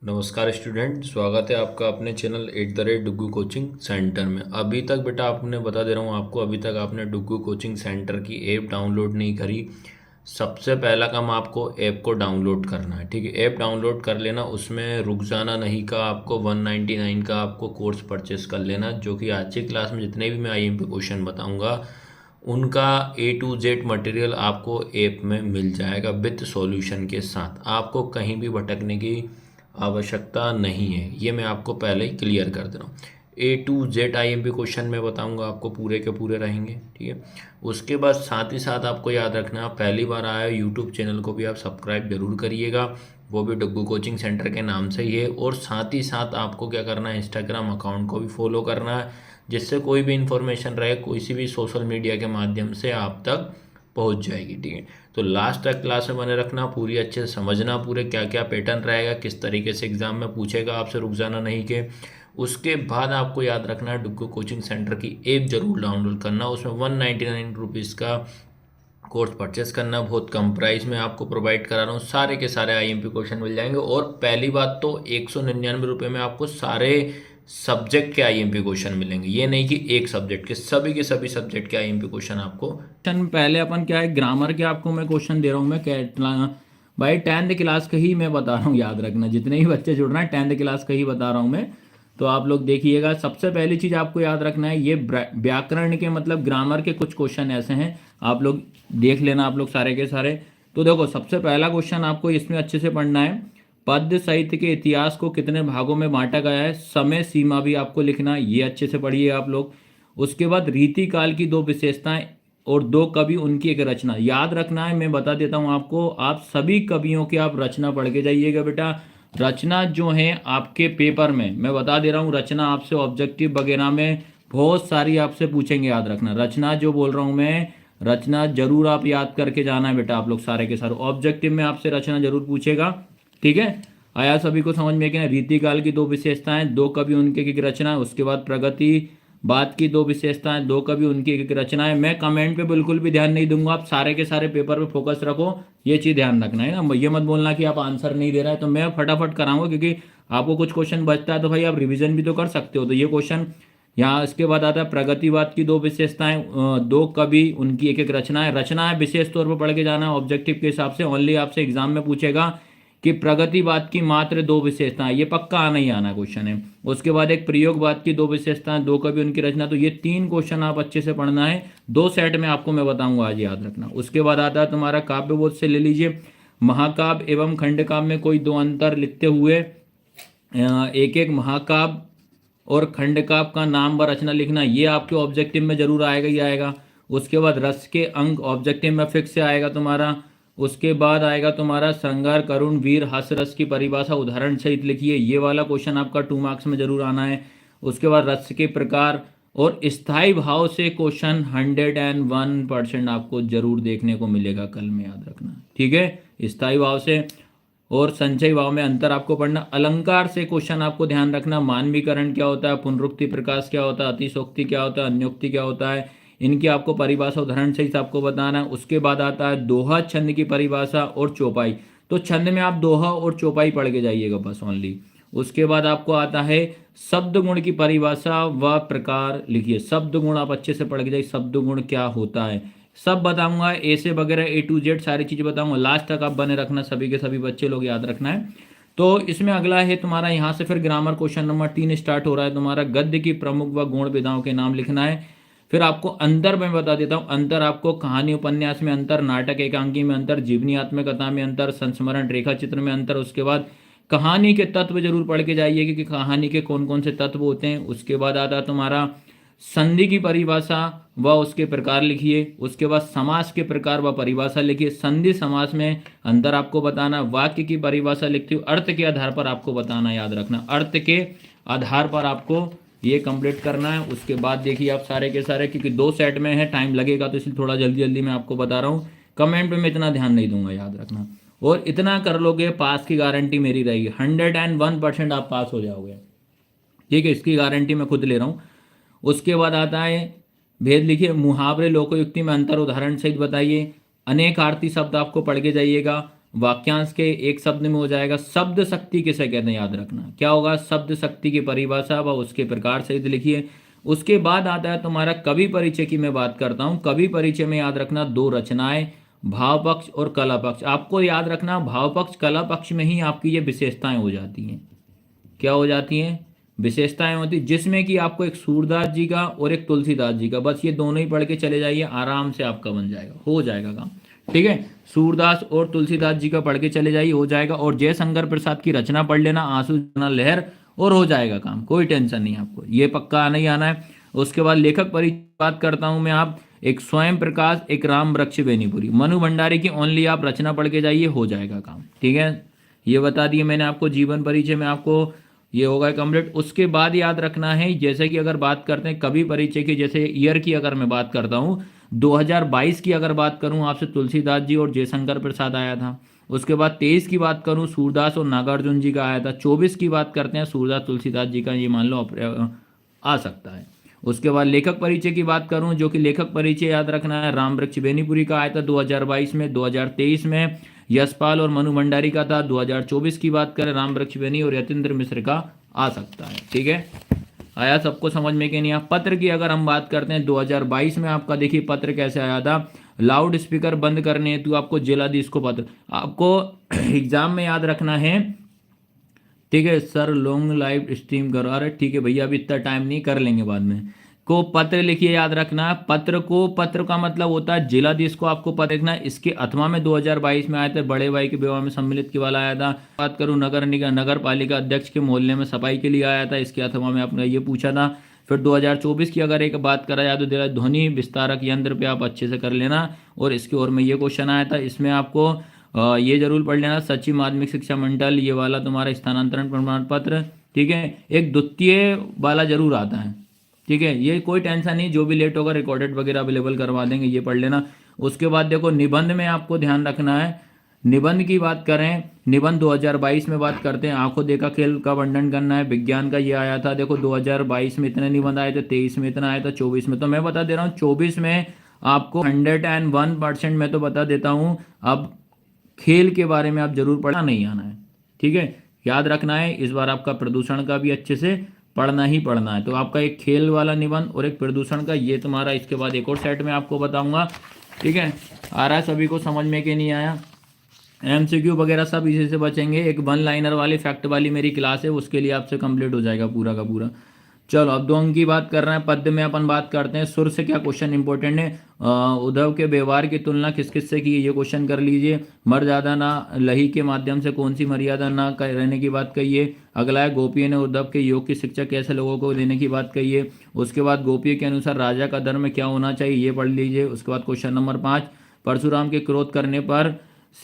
नमस्कार स्टूडेंट, स्वागत है आपका अपने चैनल @डुग्गू कोचिंग सेंटर में। अभी तक बेटा आपने बता दे रहा हूँ आपको, अभी तक आपने डुग्गू कोचिंग सेंटर की ऐप डाउनलोड नहीं करी। सबसे पहला काम आपको ऐप को डाउनलोड करना है, ठीक है। ऐप डाउनलोड कर लेना, उसमें रुक जाना नहीं का आपको 199 का आपको कोर्स परचेस कर लेना, जो कि आज की क्लास में जितने भी मैं IMP क्वेश्चन बताऊँगा उनका A to Z मटेरियल आपको ऐप में मिल जाएगा विथ सॉल्यूशन के साथ। आपको कहीं भी भटकने की आवश्यकता नहीं है, ये मैं आपको पहले ही क्लियर कर दे रहा हूँ। A to Z IMP question मैं बताऊंगा आपको, पूरे के पूरे रहेंगे, ठीक है। उसके बाद साथ ही साथ आपको याद रखना, आप पहली बार आए यूट्यूब चैनल को भी आप सब्सक्राइब जरूर करिएगा, वो भी डुग्गू कोचिंग सेंटर के नाम से ही है। और साथ ही साथ आपको क्या करना है, इंस्टाग्राम अकाउंट को भी फॉलो करना है, जिससे कोई भी इंफॉर्मेशन रहे कोई सी भी सोशल मीडिया के माध्यम से आप तक पहुंच जाएगी, ठीक है। तो लास्ट तक क्लास में बने रखना, पूरी अच्छे से समझना, पूरे क्या क्या पैटर्न रहेगा, किस तरीके से एग्जाम में पूछेगा आपसे, रुक जाना नहीं के। उसके बाद आपको याद रखना है डुग्गू कोचिंग सेंटर की ऐप जरूर डाउनलोड करना, उसमें 199 रुपीज़ का कोर्स परचेस करना, बहुत कम प्राइस में आपको प्रोवाइड करा रहा हूँ। सारे के सारे IMP क्वेश्चन मिल जाएंगे, और पहली बात तो 199 रुपये में आपको सारे सब्जेक्ट के IMP क्वेश्चन मिलेंगे। ये नहीं कि एक सब्जेक्ट के सभी सब्जेक्ट के IMP क्वेश्चन आपको। पहले अपन क्या है, ग्रामर के आपको मैं क्वेश्चन दे रहा हूँ। मैं भाई 10th क्लास का ही मैं बता रहा हूँ, याद रखना जितने ही बच्चे जुड़ रहे हैं 10th क्लास का ही बता रहा हूँ मैं। तो आप लोग देखिएगा, सबसे पहली चीज आपको याद रखना है, ये व्याकरण के मतलब ग्रामर के कुछ क्वेश्चन ऐसे हैं, आप लोग देख लेना, आप लोग सारे के सारे। तो देखो, सबसे पहला क्वेश्चन आपको इसमें अच्छे से पढ़ना है, पद्य साहित्य के इतिहास को कितने भागों में बांटा गया है, समय सीमा भी आपको लिखना है, ये अच्छे से पढ़िए आप लोग। उसके बाद रीति काल की दो विशेषताएं और दो कवि उनकी एक रचना याद रखना है। मैं बता देता हूं आपको, आप सभी कवियों की आप रचना पढ़ के जाइएगा बेटा। रचना जो है आपके पेपर में, मैं बता दे रहा हूँ, रचना आपसे ऑब्जेक्टिव वगैरह में बहुत सारी आपसे पूछेंगे, याद रखना। रचना जो बोल रहा हूँ मैं, रचना जरूर आप याद करके जाना है बेटा, आप लोग सारे के सारे ऑब्जेक्टिव में आपसे रचना जरूर पूछेगा, ठीक है। आया सभी को समझ में कि रीतिकाल की दो विशेषताएं, दो कवि उनके एक रचना है। उसके बाद प्रगति बात की दो विशेषताएं, दो कवि उनकी एक रचना है। मैं कमेंट पे बिल्कुल भी ध्यान नहीं दूंगा, आप सारे के सारे पेपर पे फोकस रखो, ये चीज ध्यान रखना है ना। ये मत बोलना कि आप आंसर नहीं दे रहा है, तो मैं फटाफट कराऊंगा, क्योंकि आपको कुछ क्वेश्चन बचता है तो भाई आप रिवीजन भी तो कर सकते हो। तो ये क्वेश्चन यहाँ, इसके बाद आता है प्रगतिवाद की दो विशेषताएं, दो कवि उनकी एक एक रचना है। रचना है विशेष तौर पर पढ़ के जाना, ऑब्जेक्टिव के हिसाब से ओनली आपसे एग्जाम में पूछेगा कि प्रगतिवाद की मात्र दो विशेषताएं, ये पक्का आना ही आना क्वेश्चन है। उसके बाद एक प्रयोगवाद की दो विशेषताएं, दो कवि उनकी रचना। तो ये तीन क्वेश्चन आप अच्छे से पढ़ना है, दो सेट में आपको मैं बताऊंगा, आज याद रखना। उसके बाद आता है तुम्हारा काव्यबोध से ले लीजिए, महाकाव्य एवं खंडकाव्य में कोई दो अंतर लिखते हुए एक एक महाकाव्य और खंडकाव्य का नाम व रचना लिखना, ये आपके ऑब्जेक्टिव में जरूर आएगा ही आएगा। उसके बाद रस के अंक ऑब्जेक्टिव में फिक्स से आएगा तुम्हारा। उसके बाद आएगा तुम्हारा श्रृंगार करुण वीर हास्य रस की परिभाषा उदाहरण सहित लिखिए, ये वाला क्वेश्चन आपका 2 मार्क्स में जरूर आना है। उसके बाद रस के प्रकार और स्थायी भाव से क्वेश्चन 101% आपको जरूर देखने को मिलेगा कल में, याद रखना, ठीक है। स्थायी भाव से और संचयी भाव में अंतर आपको पढ़ना। अलंकार से क्वेश्चन आपको ध्यान रखना, मानवीकरण क्या होता है, पुनरुक्ति प्रकाश क्या होता है, अतिशोक्ति क्या होता है, अन्योक्ति क्या होता है, इनकी आपको परिभाषा उदाहरण सहित आपको बताना है। उसके बाद आता है दोहा छंद की परिभाषा और चौपाई। तो छंद में आप दोहा और चौपाई पढ़ के जाइएगा बस ओनली। उसके बाद आपको आता है शब्द गुण की परिभाषा व प्रकार लिखिए। शब्द गुण आप अच्छे से पढ़ के जाइए, शब्द गुण क्या होता है सब बताऊंगा, ऐसे वगैरह A to Z सारी चीजें बताऊंगा, लास्ट तक आप बने रखना, सभी के सभी बच्चे लोग याद रखना है। तो इसमें अगला है तुम्हारा, यहाँ से फिर ग्रामर क्वेश्चन नंबर 3 स्टार्ट हो रहा है तुम्हारा। गद्य की प्रमुख व गौण विधाओं के नाम लिखना है। फिर आपको अंतर मैं बता देता हूँ, अंतर आपको कहानी उपन्यास में अंतर, नाटक एकांकी में अंतर, जीवनी आत्मकथा में अंतर, संस्मरण रेखा चित्र में अंतर। उसके बाद कहानी के तत्व जरूर पढ़ के जाइए कि कहानी के कौन कौन से तत्व होते हैं। उसके बाद आता तुम्हारा संधि की परिभाषा व उसके प्रकार लिखिए। उसके बाद समास के प्रकार व परिभाषा लिखिए। संधि समास में अंतर आपको बताना, वाक्य की परिभाषा लिखते हुए अर्थ के आधार पर आपको बताना, याद रखना, अर्थ के आधार पर आपको ये कंप्लीट करना है। उसके बाद देखिए आप सारे के सारे, क्योंकि 2 सेट में है, टाइम लगेगा, तो इसलिए थोड़ा जल्दी जल्दी मैं आपको बता रहा हूँ। कमेंट पे मैं इतना ध्यान नहीं दूंगा, याद रखना। और इतना कर लोगे, पास की गारंटी मेरी रहेगी, 101% आप पास हो जाओगे, ठीक है, इसकी गारंटी मैं खुद ले रहा हूँ। उसके बाद आता है भेद लिखिए, मुहावरे लोकोयुक्ति में अंतर उदाहरण सहित बताइए। अनेक आरती शब्द आपको पढ़ के जाइएगा। वाक्यांश के एक शब्द में हो जाएगा। शब्द शक्ति किसे कहते हैं याद रखना, क्या होगा, शब्द शक्ति की परिभाषा व उसके प्रकार सहित लिखिए। उसके बाद आता है तुम्हारा कवि परिचय की मैं बात करता हूँ। कवि परिचय में याद रखना 2 रचनाएं, भाव पक्ष और कला पक्ष। आपको याद रखना भाव पक्ष कला पक्ष में ही आपकी ये विशेषताएं हो जाती हैं। क्या हो जाती हैं, विशेषताएं होती, जिसमें कि आपको एक सूरदास जी का और एक तुलसीदास जी का, बस ये दोनों ही पढ़ के चले जाइए, आराम से आपका बन जाएगा, हो जाएगा काम। ठीक है, सूरदास और तुलसीदास जी का पढ़ के चले जाइए, हो जाएगा। और जयशंकर प्रसाद की रचना पढ़ लेना, आंसू जना लहर, और हो जाएगा काम, कोई टेंशन नहीं आपको, ये पक्का आना ही आना है। उसके बाद लेखक परिचय बात करता हूं मैं, आप एक स्वयं प्रकाश, एक राम वृक्ष बेनीपुरी, मनु भंडारी की ओनली आप रचना पढ़ के जाइए, हो जाएगा काम। ठीक है, ये बता दिए मैंने आपको। जीवन परिचय में आपको ये होगा कंप्लीट। उसके बाद याद रखना है, जैसे कि अगर बात करते हैं कवि परिचय की, जैसे ईयर की अगर मैं बात करता हूँ 2022 की अगर बात करूँ आपसे, तुलसीदास जी और जयशंकर प्रसाद आया था। उसके बाद 23 की बात करूँ सूरदास और नागार्जुन जी का आया था। 24 की बात करते हैं सूरदास तुलसीदास जी का, ये मान लो आ सकता है। उसके बाद लेखक परिचय की बात करूं, जो कि लेखक परिचय याद रखना है राम वृक्ष बेनीपुरी का आया था 2022 में। 2023 में यशपाल और मनु भंडारी का था। 2024 की बात करें राम वृक्ष बेनी और यतीन्द्र मिश्र का आ सकता है। ठीक है, आया सबको समझ में कि नहीं आया। पत्र की अगर हम बात करते हैं 2022 में आपका देखिए पत्र कैसे आया था, लाउड स्पीकर बंद करने हेतु आपको जिलाधीश को पत्र, आपको एग्जाम में याद रखना है। ठीक है सर, लॉन्ग लाइव स्ट्रीम करो, अरे ठीक है भैया अभी इतना टाइम नहीं, कर लेंगे बाद में। को पत्र लिखिए, याद रखना पत्र को, पत्र का मतलब होता है जिलाधीश को आपको पत्र लिखना है। इसके अथवा में 2022 में आए थे, बड़े भाई के विवाह में सम्मिलित के वाला आया था। बात करूं नगर निगम नगर पालिका अध्यक्ष के मोहल्ले में सफाई के लिए आया था, इसके अथवा में आपने ये पूछा था। फिर 2024 की अगर एक बात करा जाए तो ध्वनि विस्तारक यंत्र पे आप अच्छे से कर लेना। और इसकी ओर में ये क्वेश्चन आया था, इसमें आपको ये जरूर पढ़ लेना, सचिव माध्यमिक शिक्षा मंडल ये वाला तुम्हारा स्थानांतरण प्रमाण पत्र। ठीक है, एक द्वितीय वाला जरूर आता है। ठीक है, ये कोई टेंशन नहीं, जो भी लेट होगा रिकॉर्डेड वगैरह अवेलेबल करवा देंगे, ये पढ़ लेना। उसके बाद देखो निबंध में आपको ध्यान रखना है, निबंध की बात करें, निबंध 2022 में बात करते हैं, आंखों देखा खेल का वर्णन करना है, विज्ञान का ये आया था। देखो 2022 में इतने निबंध आए थे, 23 में इतना आया था, 24 में तो मैं बता दे रहा हूँ 24 में आपको 101% मैं तो बता देता हूँ। अब खेल के बारे में आप जरूर पढ़ना, नहीं आना है। ठीक है, याद रखना है इस बार आपका प्रदूषण का भी अच्छे से पढ़ना ही पढ़ना है। तो आपका एक खेल वाला निबंध और एक प्रदूषण का, ये तुम्हारा, इसके बाद एक और सेट में आपको बताऊंगा। ठीक है, आ रहा है सभी को समझ में कि नहीं आया। एमसीक्यू वगैरह सब इसी से बचेंगे। एक 1 लाइनर वाली फैक्ट वाली मेरी क्लास है, उसके लिए आपसे कंप्लीट हो जाएगा पूरा का पूरा। चलो अब 2 अंक की बात कर रहे हैं। पद्य में अपन बात करते हैं, सुर से क्या क्वेश्चन इंपॉर्टेंट है। उद्धव के व्यवहार की तुलना किस किस से की, ये क्वेश्चन कर लीजिए। मर्यादा ना लही के माध्यम से कौन सी मर्यादा ना रहने की बात कहिए। अगला है गोपीय ने उद्धव के योग की शिक्षा कैसे लोगों को देने की बात कहिए। उसके बाद गोपीय के अनुसार राजा का धर्म क्या होना चाहिए, ये पढ़ लीजिए। उसके बाद क्वेश्चन नंबर 5, परशुराम के क्रोध करने पर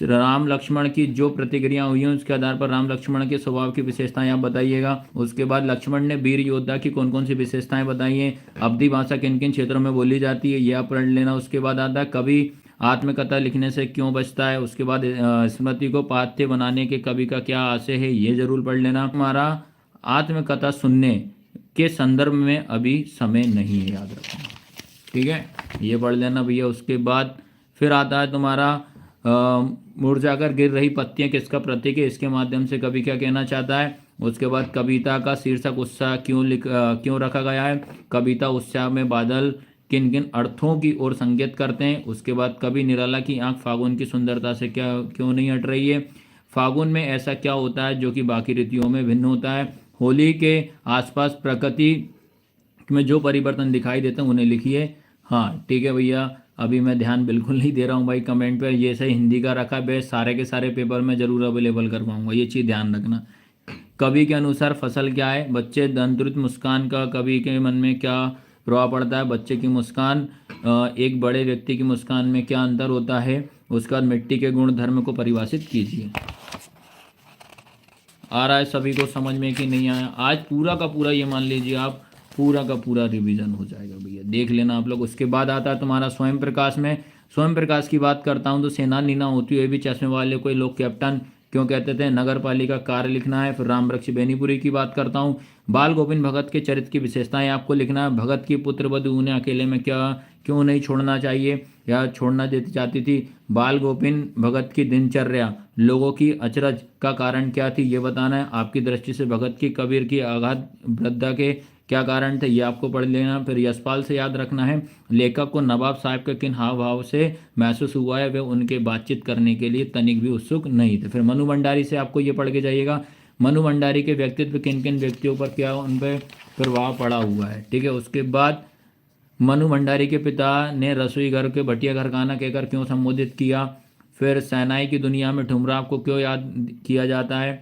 राम लक्ष्मण की जो प्रतिक्रिया हुई हैं उसके आधार पर राम लक्ष्मण के स्वभाव की विशेषताएं आप बताइएगा। उसके बाद लक्ष्मण ने वीर योद्धा की कौन कौन सी विशेषताएं बताई हैं। अवधी भाषा किन किन क्षेत्रों में बोली जाती है, यह आप पढ़ लेना। उसके बाद आता है कवि आत्मकथा लिखने से क्यों बचता है। उसके बाद स्मृति को पाठ्य बनाने के कवि का क्या आशय है, ये जरूर पढ़ लेना। हमारा आत्मकथा सुनने के संदर्भ में अभी समय नहीं है, याद रखना। ठीक है, ये पढ़ लेना भैया। उसके बाद फिर आता है तुम्हारा मुरझाकर गिर रही पत्तियां किसका प्रतीक है, इसके माध्यम से कवि क्या कहना चाहता है। उसके बाद कविता का शीर्षक उत्साह क्यों रखा गया है। कविता उत्साह में बादल किन किन अर्थों की ओर संकेत करते हैं। उसके बाद कवि निराला की आंख फागुन की सुंदरता से क्यों नहीं हट रही है। फागुन में ऐसा क्या होता है जो कि बाकी ऋतुओं में भिन्न होता है। होली के आसपास प्रकृति में जो परिवर्तन दिखाई देते हैं उन्हें लिखिए। हाँ ठीक है भैया, अभी मैं ध्यान बिल्कुल नहीं दे रहा हूँ भाई कमेंट पे, ये सही हिंदी का रखा है, सारे के सारे पेपर में जरूर अवेलेबल करवाऊंगा, ये चीज़ ध्यान रखना। कवि के अनुसार फसल क्या है। बच्चे दंतुरित मुस्कान का कवि के मन में क्या प्रभाव पड़ता है। बच्चे की मुस्कान एक बड़े व्यक्ति की मुस्कान में क्या अंतर होता है। उसके बाद मिट्टी के गुण धर्म को परिभाषित कीजिए। आ रहा है सभी को समझ में कि नहीं आया। आज पूरा का पूरा ये मान लीजिए आप पूरा का पूरा रिवीजन हो जाएगा भैया, देख लेना आप लोग। उसके बाद आता है तुम्हारा स्वयं प्रकाश में। स्वयं प्रकाश की बात करता हूँ तो सेना नीना होती हुई भी चश्मे वाले कोई लोग कैप्टन क्यों कहते थे। नगर पालिका कार्य लिखना है। फिर रामवृक्ष बेनीपुरी की बात करता हूँ। बाल गोविंद भगत के चरित्र की विशेषताएं आपको लिखना है। भगत की पुत्र वधु उन्हें अकेले में क्यों नहीं छोड़ना चाहिए या छोड़ना देती चाहती थी। बाल गोविंद भगत की दिनचर्या लोगों की अचरज का कारण क्या थी, ये बताना है। आपकी दृष्टि से भगत की कबीर की आघात वृद्धा के क्या कारण थे, ये आपको पढ़ लेना। फिर यशपाल से याद रखना है। लेखक को नवाब साहब के किन हाव भाव से महसूस हुआ है, वे उनके बातचीत करने के लिए तनिक भी उत्सुक नहीं थे। फिर मनु भंडारी से आपको ये पढ़ के जाइएगा, मनु भंडारी के व्यक्तित्व किन किन व्यक्तियों पर क्या उन पर प्रभाव पड़ा हुआ है। ठीक है, उसके बाद मनु भंडारी के पिता ने रसोई घर के भटिया घर खाना कहकर क्यों संबोधित किया। फिर सेनाई की दुनिया में ठुमराव को क्यों याद किया जाता है।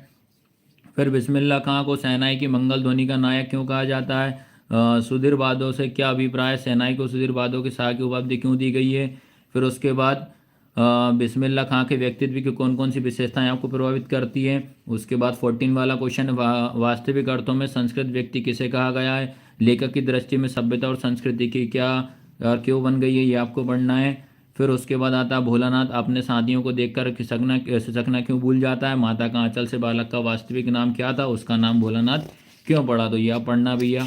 फिर बिस्मिल्लाह खां को सेनाई की मंगल ध्वनि का नायक क्यों कहा जाता है। सुधीर बादो से क्या अभिप्राय, सेनाई को सुधीर बादो के शाह की उपाधि क्यों दी गई है। फिर उसके बाद बिस्मिल्लाह खां के व्यक्तित्व की कौन कौन सी विशेषताएं आपको प्रभावित करती हैं। उसके बाद 14 वाला क्वेश्चन, वास्तविक अर्थों में संस्कृत व्यक्ति किसे कहा गया है। लेखक की दृष्टि में सभ्यता और संस्कृति की क्या क्यों बन गई है, ये आपको पढ़ना है। फिर उसके बाद आता है भोलानाथ अपने साथियों को देखकर खिसकना क्यों भूल जाता है। माता का आंचल से बालक का वास्तविक नाम क्या था, उसका नाम भोलानाथ क्यों पड़ा, तो ये आप पढ़ना भैया।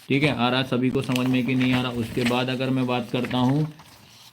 ठीक है, आ रहा सभी को समझ में कि नहीं आ रहा। उसके बाद अगर मैं बात करता हूँ,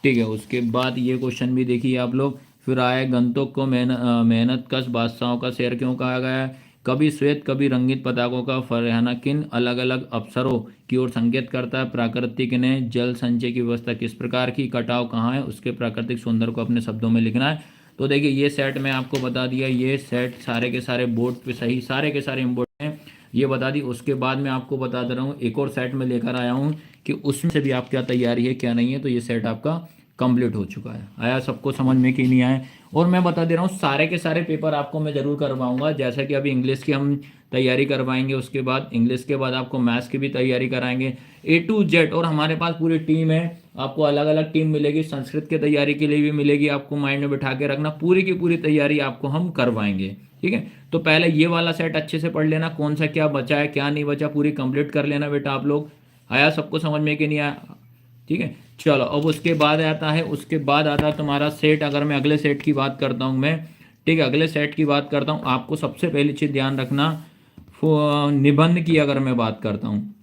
ठीक है, उसके बाद ये क्वेश्चन भी देखिए आप लोग। फिर आए गंतोक को मेहनत कश बादशाहों का शहर क्यों कहा गया है। कभी श्वेत कभी रंगीत पताकों का फरहाना किन अलग अलग अवसरों की ओर संकेत करता है। प्राकृतिक ने जल संचय की व्यवस्था किस प्रकार की, कटाव कहाँ है, उसके प्राकृतिक सौंदर्य को अपने शब्दों में लिखना है। तो देखिए ये सेट मैं आपको बता दिया, ये सेट सारे के सारे बोर्ड पे सही सारे के सारे इम्पोर्टेंट हैं, ये बता दी। उसके बाद मैं आपको बता दे रहा हूँ एक और सेट में लेकर आया हूँ कि उसमें से भी आप क्या तैयारी है क्या नहीं है। तो ये सेट आपका कंप्लीट हो चुका है। आया सबको समझ में कि नहीं आया। और मैं बता दे रहा हूँ सारे के सारे पेपर आपको मैं ज़रूर करवाऊंगा। जैसा कि अभी इंग्लिश की हम तैयारी करवाएंगे, उसके बाद इंग्लिश के बाद आपको मैथ्स की भी तैयारी कराएंगे A to Z। और हमारे पास पूरी टीम है, आपको अलग अलग टीम मिलेगी। संस्कृत की तैयारी के लिए भी मिलेगी, आपको माइंड में बिठा के रखना, पूरी की पूरी तैयारी आपको हम करवाएंगे। ठीक है, तो पहले ये वाला सेट अच्छे से पढ़ लेना, कौन सा क्या बचा है क्या नहीं बचा, पूरी कंप्लीट कर लेना बेटा आप लोग। आया सबको समझ में कि नहीं आया। ठीक है, चलो अब उसके बाद आता है तुम्हारा सेट। अगर मैं अगले सेट की बात करता हूँ मैं, ठीक है, अगले सेट की बात करता हूँ, आपको सबसे पहली चीज़ ध्यान रखना, निबंध की अगर मैं बात करता हूँ,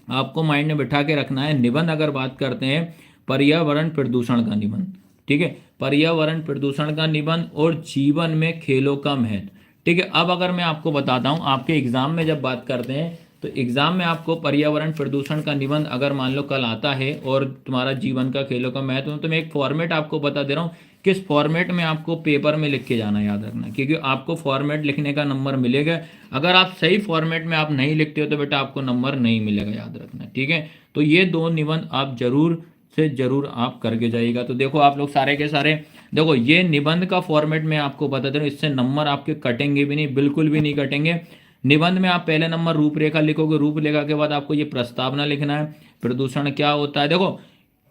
आपको माइंड में बिठा के रखना है। निबंध अगर बात करते हैं, पर्यावरण प्रदूषण का निबंध, ठीक है, पर्यावरण प्रदूषण का निबंध और जीवन में खेलों का महत्व। ठीक है, अब अगर मैं आपको बताता हूँ, आपके एग्जाम में जब बात करते हैं तो एग्जाम में आपको पर्यावरण प्रदूषण का निबंध अगर मान लो कल आता है और तुम्हारा जीवन का खेलों का महत्व, तो मैं एक फॉर्मेट आपको बता दे रहा हूँ किस फॉर्मेट में आपको पेपर में लिख के जाना, याद रखना, क्योंकि आपको फॉर्मेट लिखने का नंबर मिलेगा। अगर आप सही फॉर्मेट में आप नहीं लिखते हो तो बेटा आपको नंबर नहीं मिलेगा, याद रखना। ठीक है, तो ये दो निबंध आप जरूर से जरूर आप करके जाइएगा। तो देखो आप लोग सारे के सारे देखो, ये निबंध का फॉर्मेट में आपको बता दे रहा हूँ, इससे नंबर आपके कटेंगे भी नहीं, बिल्कुल भी नहीं कटेंगे। निबंध में आप पहले नंबर रूपरेखा लिखोगे, रूपरेखा के बाद आपको ये प्रस्तावना लिखना है। प्रदूषण क्या होता है, देखो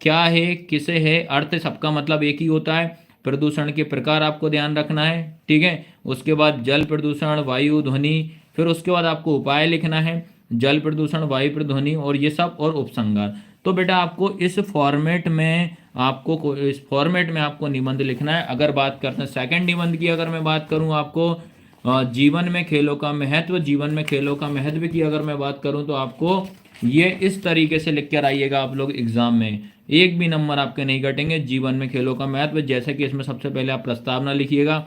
क्या है किसे है, अर्थ सबका मतलब एक ही होता है। प्रदूषण के प्रकार आपको ध्यान रखना है। ठीक है, उसके बाद जल प्रदूषण, वायु, ध्वनि, फिर उसके बाद आपको उपाय लिखना है, जल प्रदूषण, वायु प्रध्वनि और ये सब, और उपसंहार। तो बेटा आपको इस फॉर्मेट में आपको निबंध लिखना है। अगर बात करते हैं सेकंड निबंध की, अगर मैं बात करूं आपको जीवन में खेलों का महत्व, जीवन में खेलों का महत्व की अगर मैं बात करूं तो आपको ये इस तरीके से लिख कर आइएगा आप लोग एग्जाम में, एक भी नंबर आपके नहीं कटेंगे। जीवन में खेलों का महत्व, जैसे कि इसमें सबसे पहले आप प्रस्तावना लिखिएगा,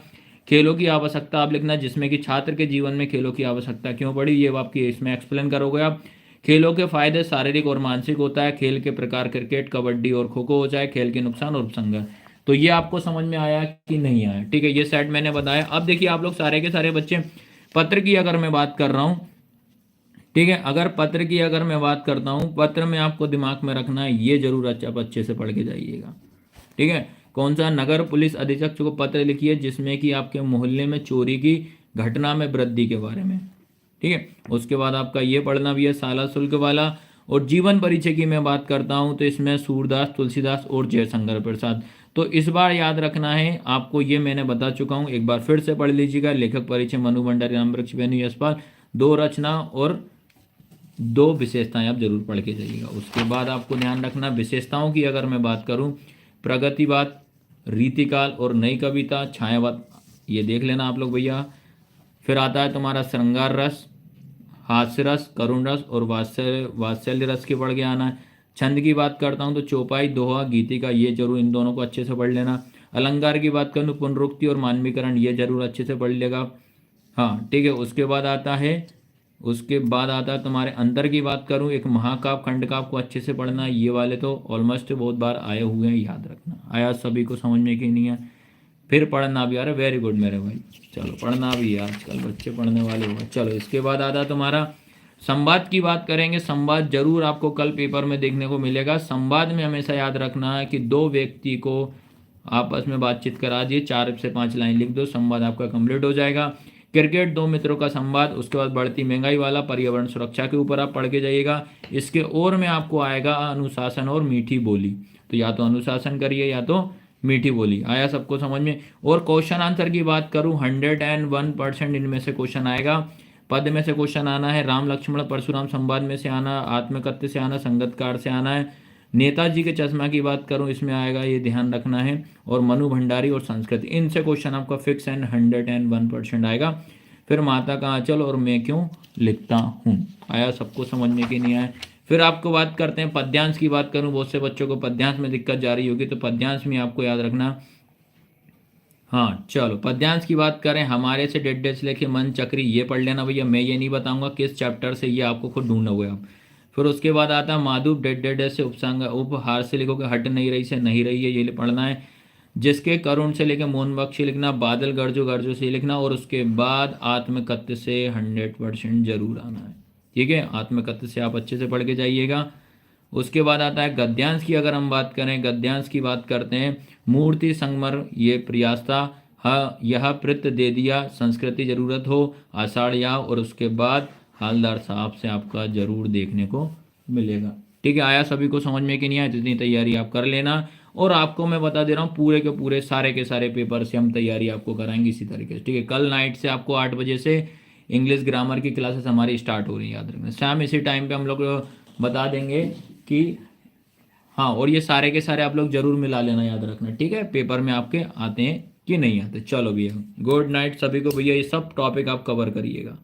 खेलों की आवश्यकता आप लिखना, जिसमें कि छात्र के जीवन में खेलों की आवश्यकता क्यों पड़ी, ये आपकी इसमें एक्सप्लेन करोगे आप। खेलों के फायदे शारीरिक और मानसिक होता है, खेल के प्रकार क्रिकेट, कबड्डी और खो खो हो जाए, खेल के नुकसान और उपसंहार। तो ये आपको समझ में आया कि नहीं आया। ठीक है, ये सेट मैंने बताया। अब देखिए आप लोग सारे के सारे बच्चे, पत्र की अगर मैं बात कर रहा हूँ, ठीक है, अगर पत्र की अगर मैं बात करता हूँ, पत्र में आपको दिमाग में रखना है, ये जरूर अच्छे से पढ़ के जाइएगा। ठीक है, कौन सा, नगर पुलिस अधीक्षक को पत्र लिखिए जिसमें कि आपके मोहल्ले में चोरी की घटना में वृद्धि के बारे में। ठीक है, उसके बाद आपका ये पढ़ना भी है साला शुल्क वाला। और जीवन परिचय की मैं बात करता हूँ तो इसमें सूरदास, तुलसीदास और जयशंकर प्रसाद। तो इस बार याद रखना है आपको, ये मैंने बता चुका हूँ, एक बार फिर से पढ़ लीजिएगा। लेखक परिचय मनु भंडारी, रामवृक्ष बेनी, यशपाल, 2 रचना और 2 विशेषताएं आप जरूर पढ़ के जाइएगा। उसके बाद आपको ध्यान रखना, विशेषताओं की अगर मैं बात करूँ, प्रगतिवाद, रीतिकाल और नई कविता, छायावाद, ये देख लेना आप लोग भैया। फिर आता है तुम्हारा श्रृंगार रस, हास्य रस, करुण रस और वात्सल्य रस के पढ़ के आना है। छंद की बात करता हूँ तो चौपाई, दोहा, गीतिका, ये जरूर इन दोनों को अच्छे से पढ़ लेना। अलंकार की बात करूँ, पुनरुक्ति और मानवीकरण, ये जरूर अच्छे से पढ़ लेगा। हाँ ठीक है। उसके बाद आता है तुम्हारे अंतर की बात करूँ, एक महाकाव्य, खंडकाव्य को अच्छे से पढ़ना। ये वाले तो ऑलमोस्ट बहुत बार आए हुए हैं, याद रखना। आया सभी को समझ में कि नहीं है? फिर पढ़ना भी आ रहा है, वेरी गुड मेरे भाई। चलो पढ़ना भी है, आजकल बच्चे पढ़ने वाले हुए। चलो इसके बाद आता तुम्हारा संवाद की बात करेंगे। संवाद जरूर आपको कल पेपर में देखने को मिलेगा। संवाद में हमेशा याद रखना है कि दो व्यक्ति को आपस में बातचीत करा दिए, 4 से 5 लाइन लिख दो, संवाद आपका कंप्लीट हो जाएगा। क्रिकेट, दो मित्रों का संवाद। उसके बाद बढ़ती महंगाई वाला, पर्यावरण सुरक्षा के ऊपर आप पढ़ के जाइएगा। इसके और में आपको आएगा अनुशासन और मीठी बोली, तो या तो अनुशासन करिए या तो मीठी बोली। आया सबको समझ में? और क्वेश्चन आंसर की बात करूं, 101% इनमें से क्वेश्चन आएगा। पद में से क्वेश्चन आना है, राम लक्ष्मण परशुराम संवाद में से आना, आत्मकथ्य से आना, संगतकार से आना है। नेताजी के चश्मा की बात करूं, इसमें आएगा, ये ध्यान रखना है। और मनु भंडारी और संस्कृत, इनसे क्वेश्चन आपका फिक्स एंड 101% आएगा। फिर माता का आंचल और मैं क्यों लिखता हूँ। आया सबको समझ में कि नहीं आया? फिर आपको बात करते हैं पद्यांश की बात करूं, बहुत से बच्चों को पद्यांश में दिक्कत जा रही होगी, तो पद्यांश में आपको याद रखना। हाँ चलो पद्यांश की बात करें, हमारे से डेढ़ से लेके मन चक्री, ये पढ़ लेना भैया। मैं ये नहीं बताऊंगा किस चैप्टर से, ये आपको खुद ढूंढना होगा आप। फिर उसके बाद आता है माधुप, डेढ़ से उपसंग, उपहार से लिखोगे, हट नहीं रही से नहीं रही है, ये पढ़ना है। जिसके, करुण से लेकर मौन बख्शी लिखना, बादल गरजो गरजो से लिखना। और उसके बाद आत्मकथ्य से 100% जरूर आना है। ठीक है, आत्मकथ्य से आप अच्छे से पढ़ के जाइएगा। उसके बाद आता है गद्यांश की। अगर हम बात करें, गद्यांश की बात करते हैं, मूर्ति संगमर, ये प्रयासता, यह प्रत दे दिया, संस्कृति जरूरत हो, आषाढ़ या, और उसके बाद हालदार साहब से आपका जरूर देखने को मिलेगा। ठीक है, आया सभी को समझ में कि नहीं आया? जितनी तैयारी आप कर लेना। और आपको मैं बता दे रहा हूँ पूरे के पूरे सारे के सारे पेपर से हम तैयारी आपको कराएंगे इसी तरीके से। ठीक है, कल नाइट से आपको 8 बजे से इंग्लिश ग्रामर की क्लासेस हमारी स्टार्ट हो रही है, याद रखना। शाम इसी टाइम पे हम लोग बता देंगे कि हाँ, और ये सारे के सारे आप लोग जरूर मिला लेना, याद रखना। ठीक है, पेपर में आपके आते हैं कि नहीं आते। चलो भैया, गुड नाइट सभी को। भैया ये सब टॉपिक आप कवर करिएगा।